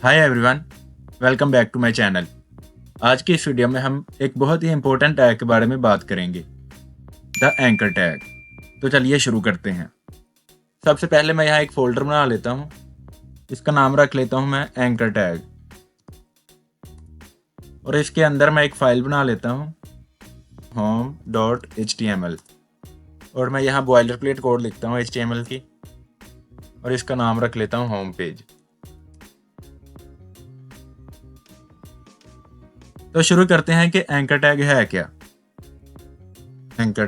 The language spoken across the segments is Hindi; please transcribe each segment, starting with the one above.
Hi everyone, welcome back to my channel. आज की इस वीडियो में हम एक बहुत ही इंपॉर्टेंट टैग के बारे में बात करेंगे, द एंकर टैग। तो चलिए शुरू करते हैं। सबसे पहले मैं यहाँ एक फोल्डर बना लेता हूँ। इसका नाम रख लेता हूँ मैं एंकर टैग, और इसके अंदर मैं एक फाइल बना लेता हूँ home.html, और मैं यहाँ बॉयलर प्लेट कोड लिखता हूँ HTML की, और इसका नाम रख लेता हूँ होम पेज। तो शुरू करते हैं कि एंकर टैग है क्या। एंकर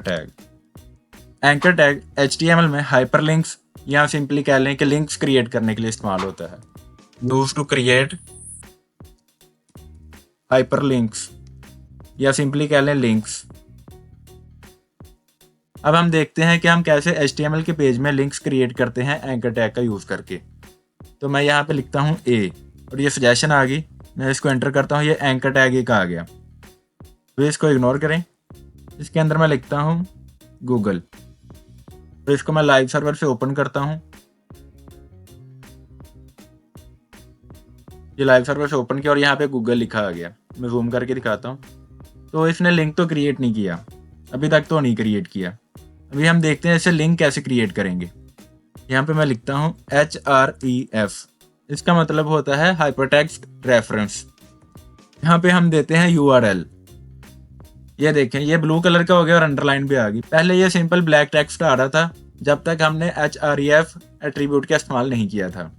टैग HTML में हाइपरलिंक्स या सिंपली कह लें कि लिंक्स क्रिएट करने के लिए इस्तेमाल होता है। यूज टू क्रिएट हाइपरलिंक्स या सिंपली कह लें लिंक्स। अब हम देखते हैं कि हम कैसे HTML के पेज में लिंक्स क्रिएट करते हैं एंकर टैग का यूज करके। तो मैं यहाँ पे लिखता हूँ ए, और ये सजेशन आ गई। मैं इसको एंटर करता हूँ, ये एंकर टैग ए का आ गया। तो इसको इग्नोर करें। इसके अंदर मैं लिखता हूँ गूगल, तो इसको मैं लाइव सर्वर से ओपन करता हूँ। ये लाइव सर्वर से ओपन किया और यहाँ पे गूगल लिखा आ गया। मैं जूम करके दिखाता हूँ। तो इसने लिंक तो क्रिएट नहीं किया, अभी तक तो नहीं क्रिएट किया। अभी हम देखते हैं इसे लिंक कैसे क्रिएट करेंगे। यहाँ पे मैं लिखता हूँ HREF, इसका मतलब होता है हाइपरटेक्स्ट रेफरेंस। यहाँ पे हम देते हैं URL। ये देखें, ये ब्लू कलर का हो गया और अंडरलाइन भी आ गई। पहले ये सिंपल ब्लैक टेक्स्ट आ रहा था जब तक हमने HREF एट्रीब्यूट का इस्तेमाल नहीं किया था।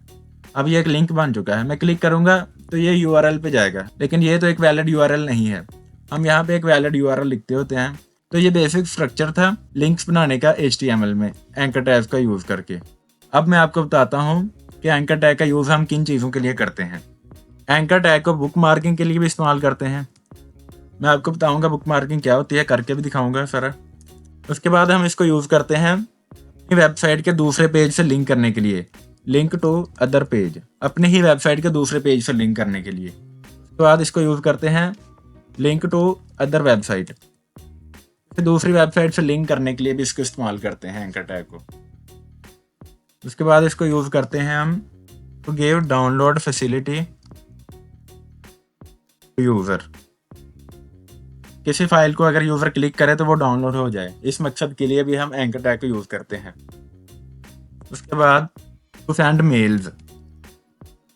अब ये एक लिंक बन चुका है। मैं क्लिक करूंगा तो ये URL पे जाएगा, लेकिन ये तो एक वैलिड URL नहीं है। हम यहाँ पे एक वैलिड URL लिखते होते हैं। तो ये बेसिक स्ट्रक्चर था लिंक्स बनाने का HTML में एंकर टैग का यूज करके। अब मैं आपको बताता हूँ कि एंकर टैग का यूज हम किन चीज़ों के लिए करते हैं। एंकर टैग को बुक मार्किंग के लिए भी इस्तेमाल करते हैं। मैं आपको बताऊंगा बुक मार्किंग क्या होती है, करके भी दिखाऊंगा सारा। उसके बाद हम इसको यूज करते हैं वेबसाइट के दूसरे पेज से लिंक करने के लिए, लिंक टू अदर पेज, अपने ही वेबसाइट के दूसरे पेज से लिंक करने के लिए। उसके बाद इसको यूज करते हैं लिंक टू अदर वेबसाइट, दूसरी वेबसाइट से लिंक करने के लिए भी इसको इस्तेमाल करते हैं एंकर टैग को। उसके बाद इसको यूज करते हैं हम to give download facility user. किसी फाइल को अगर यूजर क्लिक करे तो वो डाउनलोड हो जाए, इस मकसद के लिए भी हम एंकर टैग को यूज करते हैं। उसके बाद to send mails,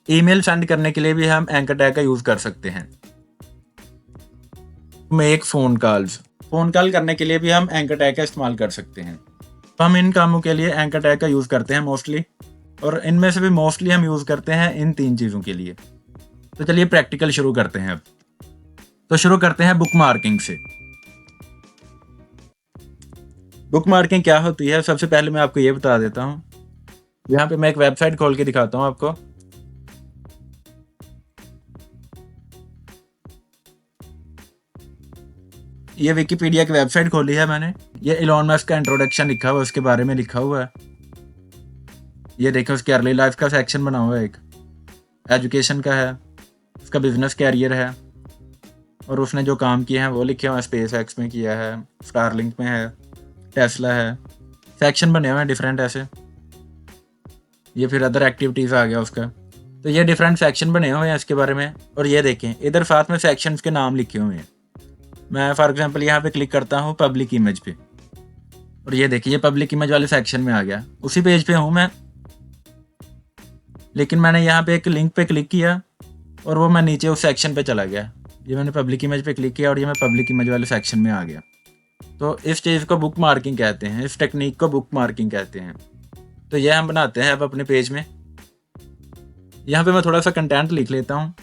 email send करने के लिए भी हम एंकर टैग का यूज कर सकते हैं। Make phone calls, phone call करने के लिए भी हम एंकर टैग का इस्तेमाल कर सकते हैं। तो हम इन कामों के लिए एंकर टैग का यूज करते हैं मोस्टली, और इनमें से भी मोस्टली हम यूज करते हैं इन 3 चीजों के लिए। तो चलिए प्रैक्टिकल शुरू करते हैं अब। तो शुरू करते हैं बुक मार्किंग से। बुक मार्किंग क्या होती है, सबसे पहले मैं आपको ये बता देता हूँ। यहाँ पे मैं एक वेबसाइट खोल के दिखाता हूँ आपको। ये विकिपीडिया की वेबसाइट खोली है मैंने। ये इलॉन मस्क का इंट्रोडक्शन लिखा हुआ है, उसके बारे में लिखा हुआ है। ये देखो, उसके अर्ली लाइफ का सेक्शन बना हुआ है, एक एजुकेशन का है, उसका बिजनेस कैरियर है, और उसने जो काम किए हैं वो लिखे हुए हैं। स्पेस एक्स में किया है, स्टारलिंक में है, टेस्ला है। सेक्शन बने हुए हैं डिफरेंट ऐसे। ये फिर अदर एक्टिविटीज़ आ गया उसका। तो ये डिफरेंट सेक्शन बने हुए हैं इसके बारे में। और ये देखें, इधर साथ में सेक्शंस के नाम लिखे हुए हैं। मैं फॉर एग्जांपल यहाँ पे क्लिक करता हूँ पब्लिक इमेज पे, और ये देखिए, ये पब्लिक इमेज वाले सेक्शन में आ गया। उसी पेज पे हूँ मैं, लेकिन मैंने यहाँ पे एक लिंक पे क्लिक किया और वो मैं नीचे उस सेक्शन पे चला गया। ये मैंने पब्लिक इमेज पे क्लिक किया और ये मैं पब्लिक इमेज वाले सेक्शन में आ गया। तो इस चीज़ को बुक मार्किंग कहते हैं, इस टेक्निक को बुक मार्किंग कहते हैं। तो यह हम बनाते हैं अब अपने पेज में। यहाँ पे मैं थोड़ा सा कंटेंट लिख लेता हूँ।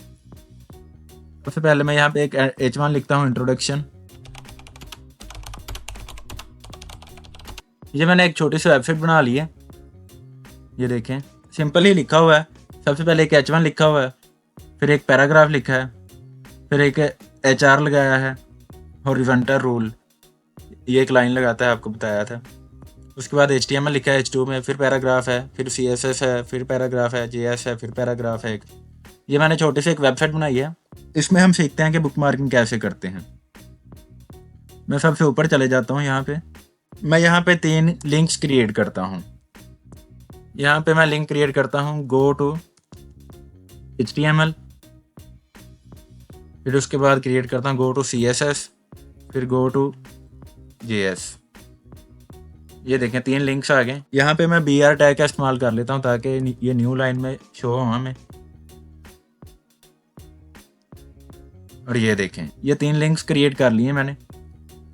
सबसे पहले मैं यहाँ पे एक H1 लिखता हूँ, इंट्रोडक्शन। ये मैंने एक छोटी सी वेबसाइट बना ली है। ये देखें, सिंपल ही लिखा हुआ है। सबसे पहले एक H1 लिखा हुआ है, फिर एक पैराग्राफ लिखा है, फिर एक HR लगाया है, हॉरिजॉन्टल रूल, ये एक लाइन लगाता है, आपको बताया था। उसके बाद HTML लिखा है H2 में, फिर पैराग्राफ है, फिर CSS है, फिर पैराग्राफ है, JS है, फिर पैराग्राफ है एक। ये मैंने छोटी सी एक वेबसाइट बनाई है। इसमें हम सीखते हैं कि बुक मार्किंग कैसे करते हैं। मैं सबसे ऊपर चले जाता हूँ। यहाँ पे मैं यहाँ पे 3 लिंक्स क्रिएट करता हूँ। यहाँ पे मैं लिंक क्रिएट करता हूँ गो टू HTML, फिर उसके बाद क्रिएट करता हूँ गो टू CSS, फिर गो टू JS। ये देखें 3 लिंक्स आ गए। यहाँ पे मैं BR टैग का इस्तेमाल कर लेता हूँ ताकि ये न्यू लाइन में शो हो हमें। और ये देखें ये 3 लिंक्स क्रिएट कर लिए मैंने।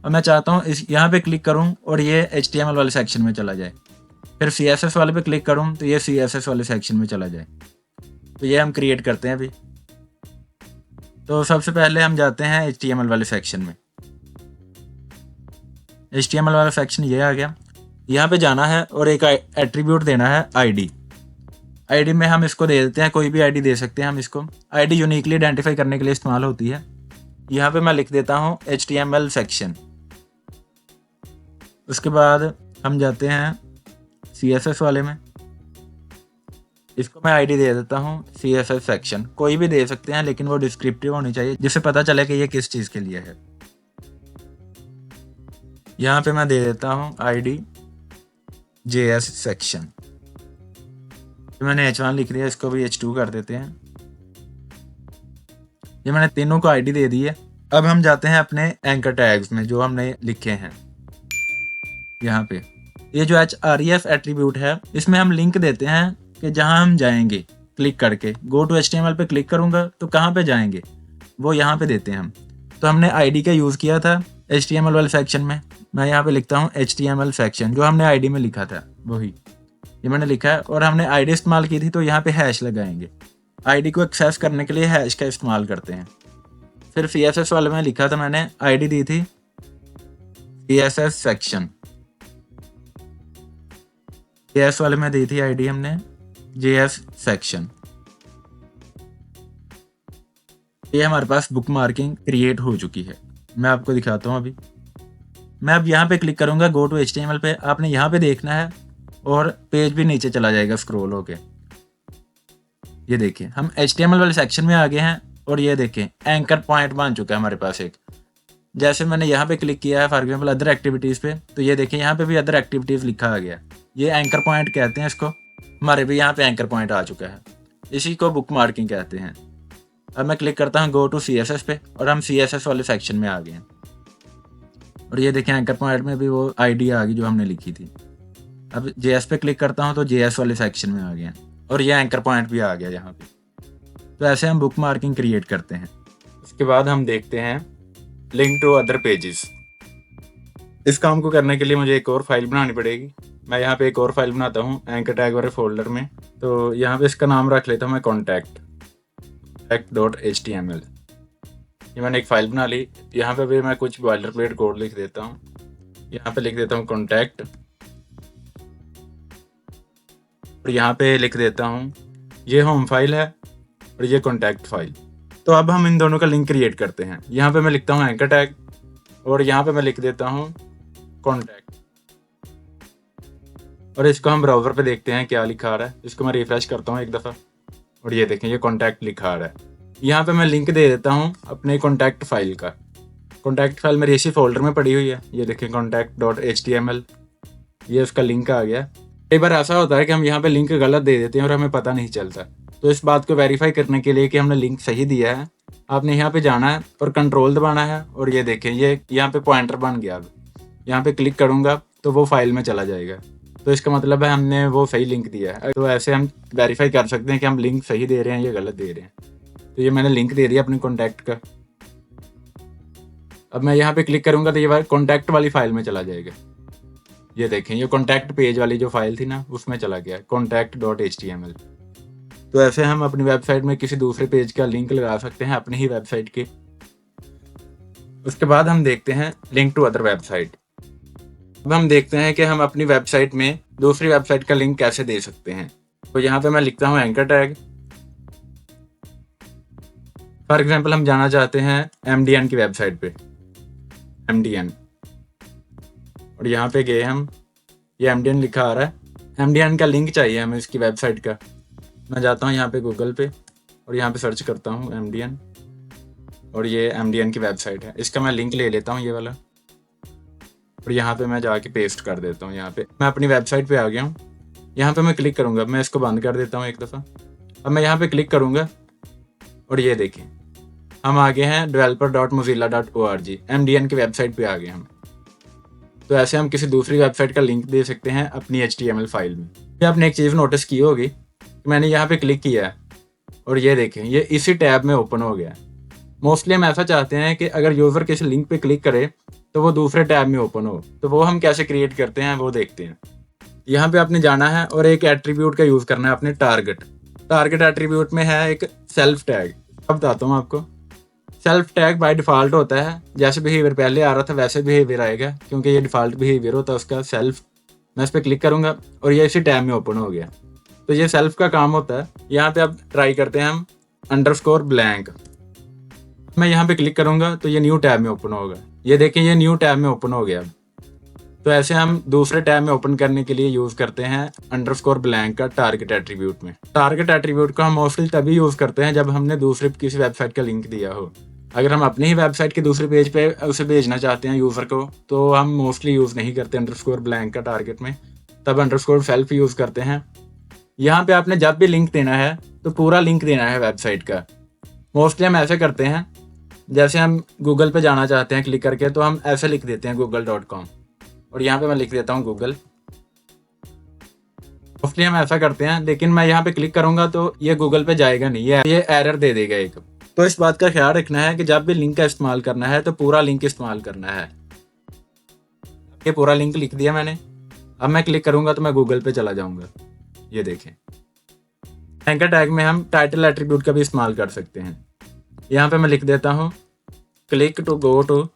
अब मैं चाहता हूँ इस यहाँ पे क्लिक करूँ और ये HTML वाले सेक्शन में चला जाए, फिर CSS वाले पे क्लिक करूँ तो ये CSS वाले सेक्शन में चला जाए। तो ये हम क्रिएट करते हैं अभी। तो सबसे पहले हम जाते हैं HTML वाले सेक्शन में। HTML वाला सेक्शन ये आ गया। यहाँ पे जाना है और एक एट्रीब्यूट देना है ID में हम इसको दे देते हैं, कोई भी ID दे सकते हैं हम इसको। ID यूनिकली आइडेंटिफाई करने के लिए इस्तेमाल होती है। यहाँ पे मैं लिख देता हूँ HTML सेक्शन। उसके बाद हम जाते हैं CSS वाले में, इसको मैं ID दे देता हूँ CSS सेक्शन। कोई भी दे सकते हैं लेकिन वो डिस्क्रिप्टिव होनी चाहिए जिससे पता चले कि ये किस चीज़ के लिए है। यहाँ पे मैं दे देता हूँ ID JS सेक्शन। तो मैंने H1 लिख दिया, इसको भी H2 कर देते हैं। ये मैंने तीनों को ID दे दी है। अब हम जाते हैं अपने एंकर टैग्स में जो हमने लिखे हैं। यहाँ पे ये जो href एट्रीब्यूट है इसमें हम लिंक देते हैं कि जहाँ हम जाएंगे। क्लिक करके गो टू HTML पे क्लिक करूँगा तो कहाँ पे जाएंगे वो यहाँ पे देते हैं हम। तो हमने ID का यूज़ किया था HTML वाले सेक्शन में। मैं यहाँ पे लिखता हूँ HTML सेक्शन, जो हमने ID में लिखा था वही ये मैंने लिखा है। और हमने ID इस्तेमाल की थी तो यहाँ पे हैश लगाएंगे। ID को एक्सेस करने के लिए हैश का इस्तेमाल करते हैं। फिर CSS वाले में लिखा था मैंने, ID दी थी CSS सेक्शन। JS वाले में दी थी ID हमने JS सेक्शन। ये हमारे पास बुक मार्किंग क्रिएट हो चुकी है। मैं आपको दिखाता हूँ अभी। मैं अब यहाँ पे क्लिक करूँगा गो टू HTML पे। आपने यहाँ पे देखना है और पेज भी नीचे चला जाएगा स्क्रॉल होके। ये देखिए हम HTML वाले सेक्शन में आ गए हैं और ये देखें एंकर पॉइंट बन चुका है हमारे पास एक। जैसे मैंने यहाँ पे क्लिक किया है फॉर एग्जाम्पल अदर एक्टिविटीज़ पे, तो ये देखें यहाँ पे भी अदर एक्टिविटीज़ लिखा आ गया। ये एंकर पॉइंट कहते हैं इसको। हमारे भी यहाँ पे एंकर पॉइंट आ चुका है, इसी को बुक मार्किंग कहते हैं। अब मैं क्लिक करता हूँ गो टू CSS पे और हम CSS वाले सेक्शन में आ गए हैं। और ये देखें एंकर पॉइंट में भी वो ID आ गई जो हमने लिखी थी। अब JS पे क्लिक करता हूँ तो JS वाले सेक्शन में आ गए हैं और ये एंकर पॉइंट भी आ गया यहाँ पे। तो ऐसे हम बुक मार्किंग क्रिएट करते हैं। उसके बाद हम देखते हैं लिंक टू अदर पेजेस। इस काम को करने के लिए मुझे एक और फाइल बनानी पड़ेगी। मैं यहाँ पे एक और फाइल बनाता हूँ एंकर टैग वाले फोल्डर में। तो यहाँ पे इसका नाम रख लेता हूँ मैं contact.html। ये मैंने एक फाइल बना ली। यहाँ पे भी मैं कुछ बॉयलर प्लेट कोड लिख देता हूँ। यहाँ पे लिख देता हूँ कॉन्टैक्ट और यहाँ पे लिख देता हूँ ये होम फाइल है और ये कॉन्टैक्ट फाइल। तो अब हम इन दोनों का लिंक क्रिएट करते हैं। यहाँ पे मैं लिखता हूँ एंकर टैग और यहाँ पे मैं लिख देता हूँ कॉन्टैक्ट और इसको हम ब्राउज़र पे देखते हैं क्या लिखा आ रहा है। इसको मैं रिफ्रेश करता हूँ एक दफ़ा और ये देखें ये कॉन्टैक्ट लिखा आ रहा है। यहाँ पे मैं लिंक दे देता हूँ अपने कॉन्टैक्ट फाइल का। कॉन्टैक्ट फाइल मेरी इसी फोल्डर में पड़ी हुई है। ये देखें contact.html, ये उसका लिंक आ गया। कई बार ऐसा होता है कि हम यहाँ पे लिंक गलत दे देते हैं और हमें पता नहीं चलता। तो इस बात को वेरीफाई करने के लिए कि हमने लिंक सही दिया है, आपने यहाँ पे जाना है और कंट्रोल दबाना है और ये देखें ये यहाँ पे पॉइंटर बन गया। अब यहाँ पे क्लिक करूँगा तो वो फाइल में चला जाएगा। तो इसका मतलब है हमने वो सही लिंक दिया है। तो ऐसे हम वेरीफाई कर सकते हैं कि हम लिंक सही दे रहे हैं या गलत दे रहे हैं। तो ये मैंने लिंक दे दिया अपने कॉन्टैक्ट का। अब मैं यहाँ पे क्लिक करूँगा तो ये कॉन्टैक्ट वाली फाइल में चला जाएगा। ये देखें ये कॉन्टैक्ट पेज वाली जो फाइल थी ना उसमें चला गया contact.html। तो ऐसे हम अपनी वेबसाइट में किसी दूसरे पेज का लिंक लगा सकते हैं अपनी ही वेबसाइट के। उसके बाद हम देखते हैं लिंक टू अदर वेबसाइट। अब हम देखते हैं कि हम अपनी वेबसाइट में दूसरी वेबसाइट का लिंक कैसे दे सकते हैं। तो यहाँ पे मैं लिखता हूँ एंकर टैग। फॉर एग्जाम्पल हम जाना चाहते हैं MDN की वेबसाइट पे, MDN, और यहाँ पे गए हम, ये MDN लिखा आ रहा है। MDN का लिंक चाहिए हमें इसकी वेबसाइट का। मैं जाता हूँ यहाँ पे गूगल पे और यहाँ पे सर्च करता हूँ MDN और ये MDN की वेबसाइट है। इसका मैं लिंक ले लेता हूँ ये वाला और यहाँ पे मैं जाके पेस्ट कर देता हूँ। यहाँ पे मैं अपनी वेबसाइट पे आ गया हूँ। यहाँ पे मैं क्लिक करूँगा, मैं इसको बंद कर देता हूँ एक दफ़ा। अब मैं यहाँ पे क्लिक करूँगा और ये देखें हम आ गए हैं developer.mozilla.org, MDN की वेबसाइट पे आ गए हम। तो ऐसे हम किसी दूसरी वेबसाइट का लिंक दे सकते हैं अपनी HTML फाइल में। ये आपने एक चीज़ नोटिस की होगी कि मैंने यहाँ पे क्लिक किया है और ये देखें ये इसी टैब में ओपन हो गया है। मोस्टली हम ऐसा चाहते हैं कि अगर यूज़र किसी लिंक पे क्लिक करे तो वो दूसरे टैब में ओपन हो। तो वो हम कैसे क्रिएट करते हैं वो देखते हैं। यहाँ पे आपने जाना है और एक एट्रीब्यूट का यूज़ करना है अपने टारगेट एट्रीब्यूट में है एक सेल्फ टैग। अब बताता हूँ आपको। सेल्फ टैग बाय डिफ़ॉल्ट होता है, जैसे बिहेवियर पहले आ रहा था वैसे बिहेवियर आएगा, क्योंकि ये डिफ़ॉल्ट बिहेवियर होता है उसका सेल्फ। मैं इस पर क्लिक करूँगा और ये इसी टैब में ओपन हो गया। तो ये सेल्फ का काम होता है। यहाँ पे अब ट्राई करते हैं हम _blank। मैं यहाँ पे क्लिक करूँगा तो ये न्यू टैब में ओपन होगा। ये देखें ये न्यू टैब में ओपन हो गया। तो ऐसे हम दूसरे टैब में ओपन करने के लिए यूज़ करते हैं _blank का टारगेट एट्रीब्यूट में। टारगेट एट्रीब्यूट को हम मोस्टली तभी यूज़ करते हैं जब हमने दूसरे किसी वेबसाइट का लिंक दिया हो। अगर हम अपनी ही वेबसाइट के दूसरे पेज पे उसे भेजना चाहते हैं यूज़र को, तो हम मोस्टली यूज़ नहीं करते _blank का टारगेट में, तब _self यूज़ करते हैं। यहाँ पे आपने जब भी लिंक देना है तो पूरा लिंक देना है वेबसाइट का। मोस्टली हम ऐसे करते हैं, जैसे हम गूगल पे जाना चाहते हैं क्लिक करके तो हम ऐसे लिख देते हैं google.com और यहाँ पे मैं लिख देता हूँ गूगल। मोस्टली हम ऐसा करते हैं, लेकिन मैं यहाँ पे क्लिक करूँगा तो ये गूगल पे जाएगा नहीं, ये एरर दे देगा एक। तो इस बात का ख्याल रखना है कि जब भी लिंक का इस्तेमाल करना है तो पूरा लिंक इस्तेमाल करना है। ये पूरा लिंक लिख दिया मैंने। अब मैं क्लिक करूँगा तो मैं गूगल पे चला जाऊँगा। ये देखें एंकर टैग में हम टाइटल एट्रीब्यूट का भी इस्तेमाल कर सकते हैं। यहाँ पे मैं लिख देता हूँ क्लिक टू गो टू।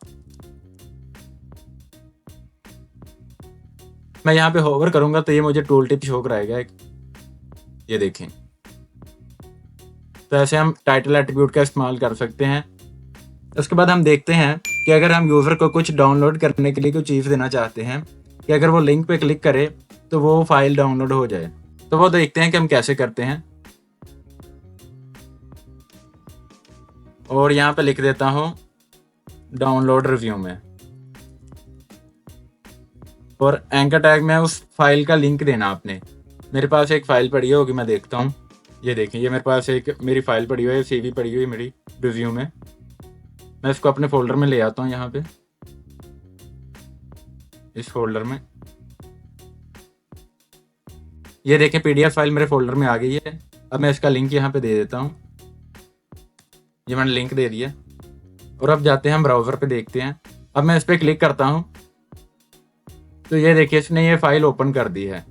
मैं यहाँ पे होवर करूँगा तो ये मुझे टूल टिप शो कराएगा एक। ये देखें। तो ऐसे हम टाइटल एट्रीब्यूट का इस्तेमाल कर सकते हैं। उसके बाद हम देखते हैं कि अगर हम यूज़र को कुछ डाउनलोड करने के लिए कोई चीज़ देना चाहते हैं कि अगर वो लिंक पे क्लिक करे तो वो फाइल डाउनलोड हो जाए, तो वो देखते हैं कि हम कैसे करते हैं। और यहाँ पे लिख देता हूँ डाउनलोड रिव्यू में, और एंकर टैग में उस फाइल का लिंक देना आपने। मेरे पास एक फ़ाइल पड़ी होगी, मैं देखता हूँ। ये देखें ये मेरे पास एक मेरी फ़ाइल पड़ी हुई है, CV पड़ी हुई है मेरी रिव्यू में। मैं इसको अपने फोल्डर में ले आता हूँ, यहाँ पे इस फोल्डर में। ये देखें PDF फाइल मेरे फोल्डर में आ गई है। अब मैं इसका लिंक यहाँ पे दे देता हूँ। ये मैंने लिंक दे दिया और अब जाते हैं हम ब्राउज़र पे देखते हैं। अब मैं इस पर क्लिक करता हूँ तो ये देखिए इसने ये फाइल ओपन कर दी है।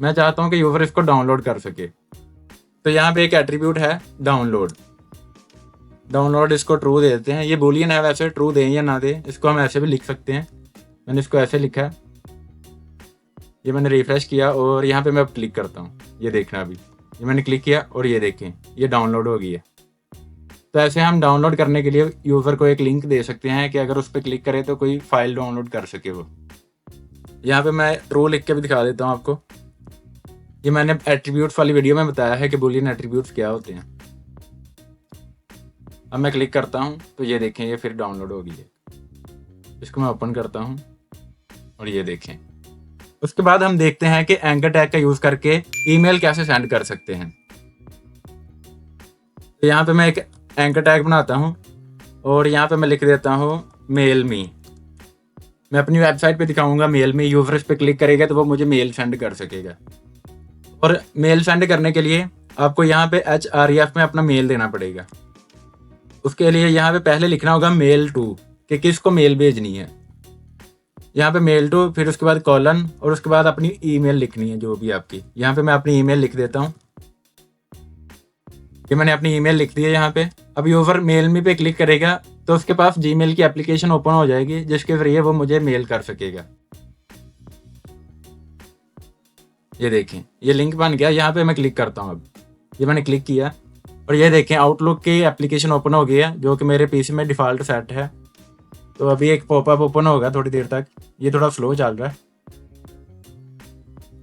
मैं चाहता हूँ कि यूज़र इसको डाउनलोड कर सके, तो यहाँ पे एक एट्रीब्यूट है डाउनलोड इसको ट्रू दे देते हैं। ये बूलियन है, वैसे ट्रू दें या ना दें, इसको हम ऐसे भी लिख सकते हैं। मैंने इसको ऐसे लिखा है। ये मैंने रिफ्रेश किया और यहाँ पे मैं अब क्लिक करता हूँ। ये देखना अभी ये मैंने क्लिक किया और ये देखें ये डाउनलोड हो गई है। तो ऐसे हम डाउनलोड करने के लिए यूज़र को एक लिंक दे सकते हैं कि अगर उस पर क्लिक करे तो कोई फाइल डाउनलोड कर सके वो। यहाँ पे मैं ट्रू लिख के भी दिखा देता हूँ आपको। ये मैंने एट्रीब्यूट्स वाली वीडियो में बताया है कि बूलियन एट्रीब्यूट्स क्या होते हैं। अब मैं क्लिक करता हूँ तो ये देखें ये फिर डाउनलोड हो गई है। इसको मैं ओपन करता हूँ और ये देखें। उसके बाद हम देखते हैं कि एंकर टैग का यूज़ करके ईमेल कैसे सेंड कर सकते हैं। तो यहाँ पे मैं एक एंकर टैग बनाता हूँ और यहाँ पे मैं लिख देता हूँ मेल मी। मैं अपनी वेबसाइट पे दिखाऊंगा मेल मी। यूज़र इस पर क्लिक करेगा तो वो मुझे मेल सेंड कर सकेगा। और मेल सेंड करने के लिए आपको यहाँ पे href में अपना मेल देना पड़ेगा। उसके लिए यहाँ पे पहले लिखना होगा मेल टू, कि किसको मेल भेजनी है। यहाँ पे मेल टू, फिर उसके बाद कॉलन और उसके बाद अपनी ईमेल लिखनी है जो भी आपकी। यहाँ पे मैं अपनी ईमेल लिख देता हूँ। कि मैंने अपनी ईमेल लिख दी है यहाँ पे। अब यूज़र मेल मी पे क्लिक करेगा तो उसके पास जीमेल की एप्लीकेशन ओपन हो जाएगी जिसके जरिए वो मुझे मेल कर सकेगा। ये देखें ये लिंक बन गया। यहाँ पे मैं क्लिक करता हूँ। अब ये मैंने क्लिक किया और ये देखें आउटलुक की एप्लीकेशन ओपन हो गई है जो कि मेरे पीसी में डिफ़ॉल्ट सेट है। तो अभी एक पॉपअप ओपन होगा थोड़ी देर तक। ये थोड़ा स्लो चल रहा है।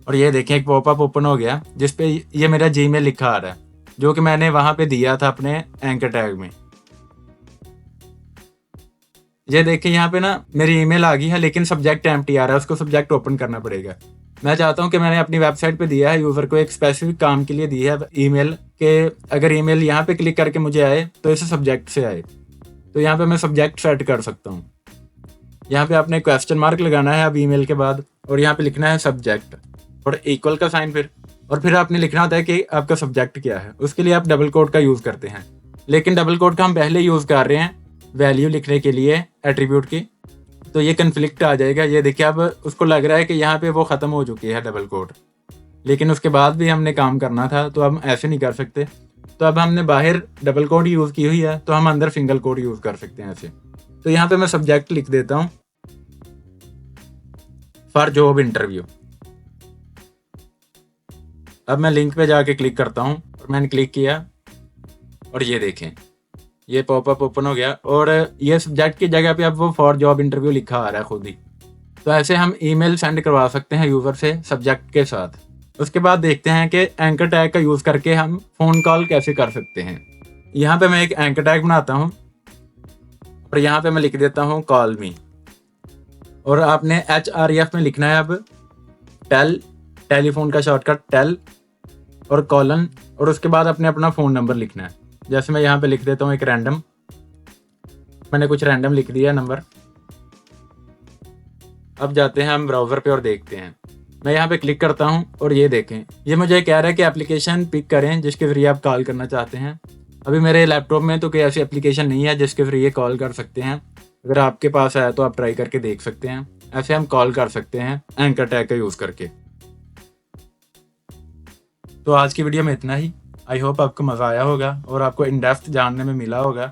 और ये देखें एक पॉपअप ओपन हो गया जिसपे ये मेरा जीमेल लिखा आ रहा है जो कि मैंने वहाँ पे दिया था अपने एंकर टैग में। ये देखिए यहाँ पे ना मेरी ईमेल आ गई है, लेकिन सब्जेक्ट एम्प्टी आ रहा है, उसको सब्जेक्ट ओपन करना पड़ेगा। मैं चाहता हूँ कि मैंने अपनी वेबसाइट पे दिया है यूज़र को एक स्पेसिफिक काम के लिए दी है ईमेल के, अगर ईमेल यहाँ पे क्लिक करके मुझे आए तो इसे सब्जेक्ट से आए। तो यहाँ पे मैं सब्जेक्ट सेट कर सकता हूँ। यहाँ पे आपने क्वेश्चन मार्क लगाना है अब ईमेल के बाद, और यहाँ पे लिखना है सब्जेक्ट और इक्वल का साइन फिर आपने लिखना होता है कि आपका सब्जेक्ट क्या है। उसके लिए आप डबल कोट का यूज़ करते हैं, लेकिन डबल कोट का हम पहले यूज़ कर रहे हैं वैल्यू लिखने के लिए एट्रीब्यूट की, तो ये कन्फ्लिक्ट आ जाएगा। ये देखिए अब उसको लग रहा है कि यहाँ पे वो ख़त्म हो चुकी है डबल कोट, लेकिन उसके बाद भी हमने काम करना था, तो हम ऐसे नहीं कर सकते। तो अब हमने बाहर डबल कोड यूज़ की हुई है, तो हम अंदर सिंगल कोड यूज़ कर सकते हैं ऐसे। तो यहाँ पे मैं सब्जेक्ट लिख देता हूँ फॉर जॉब इंटरव्यू। अब मैं लिंक पे जाके क्लिक करता हूँ और मैंने क्लिक किया और ये देखें ये पॉपअप ओपन हो गया और ये सब्जेक्ट की जगह पे अब वो फॉर जॉब इंटरव्यू लिखा आ रहा है खुद ही। तो ऐसे हम ईमेल सेंड करवा सकते हैं यूज़र से सब्जेक्ट के साथ। उसके बाद देखते हैं कि एंकर टैग का यूज़ करके हम फ़ोन कॉल कैसे कर सकते हैं। यहाँ पे मैं एक एंकर टैग बनाता हूँ और यहाँ पे मैं लिख देता हूँ कॉल मी, और आपने HREF में लिखना है अब टेलीफोन का शॉर्टकट टेल और कॉलन, और उसके बाद अपने अपना फ़ोन नंबर लिखना है। जैसे मैं यहाँ पे लिख देता हूँ एक रैंडम, मैंने कुछ रैंडम लिख दिया नंबर। अब जाते हैं हम ब्राउज़र पे और देखते हैं। मैं यहाँ पे क्लिक करता हूँ और ये देखें ये मुझे कह रहा है कि एप्लीकेशन पिक करें जिसके ज़रिए आप कॉल करना चाहते हैं। अभी मेरे लैपटॉप में तो कोई ऐसी एप्लीकेशन नहीं है जिसके ज़रिए कॉल कर सकते हैं। अगर आपके पास है तो आप ट्राई करके देख सकते हैं। ऐसे हम कॉल कर सकते हैं एंकर टैग का यूज़ करके। तो आज की वीडियो में इतना ही। आई होप आपको मज़ा आया होगा और आपको इन डेप्थ जानने में मिला होगा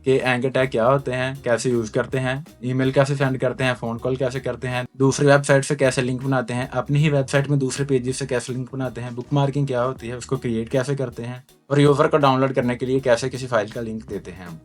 कि एंकर टैग क्या होते हैं, कैसे यूज़ करते हैं, ईमेल कैसे सेंड करते हैं, फ़ोन कॉल कैसे करते हैं, दूसरी वेबसाइट से कैसे लिंक बनाते हैं, अपनी ही वेबसाइट में दूसरे पेजेस से कैसे लिंक बनाते हैं, बुक मार्किंग क्या होती है, उसको क्रिएट कैसे करते हैं, और यूज़र को डाउनलोड करने के लिए कैसे किसी फाइल का लिंक देते हैं हम।